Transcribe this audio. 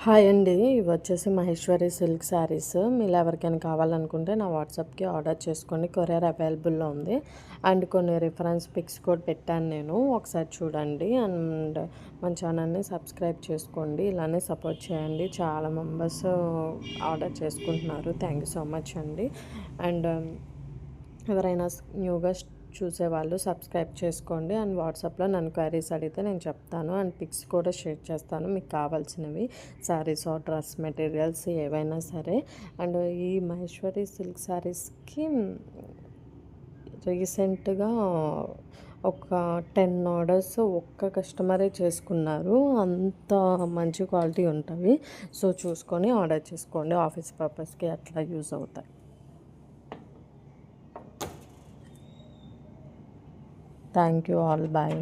Hi అండి. ఇవి వచ్చేసి మహేశ్వరి సిల్క్ శారీస్. మీరు ఎవరికైనా కావాలనుకుంటే నా వాట్సాప్కి ఆర్డర్ చేసుకోండి. కొరియర్ అవైలబుల్లో ఉంది. అండ్ కొన్ని రిఫరెన్స్ పిక్స్ కూడా పెట్టాను నేను, ఒకసారి చూడండి. అండ్ మన ఛానల్ని సబ్స్క్రైబ్ చేసుకోండి. ఇలానే సపోర్ట్ చేయండి. చాలా మెంబర్స్ ఆర్డర్ చేసుకుంటున్నారు. థ్యాంక్ యూ సో మచ్ అండి. అండ్ ఎవరైనా న్యూగా చూసేవాళ్ళు సబ్స్క్రైబ్ చేసుకోండి. అండ్ వాట్సాప్లో నన్ను క్వైరీస్ అడిగితే నేను చెప్తాను. అండ్ పిక్స్ కూడా షేర్ చేస్తాను మీకు కావాల్సినవి, శారీస్ ఆర్ డ్రెస్ మెటీరియల్స్ ఏవైనా సరే. అండ్ ఈ మహేశ్వరి సిల్క్ శారీస్కి రీసెంట్గా ఒక 10 ఆర్డర్స్ ఒక్క కస్టమరే చేసుకున్నారు. అంత మంచి క్వాలిటీ ఉంటుంది. సో చూసుకొని ఆర్డర్ చేసుకోండి. ఆఫీస్ పర్పస్కి అట్లా యూజ్ అవుతాయి. Thank you all. Bye.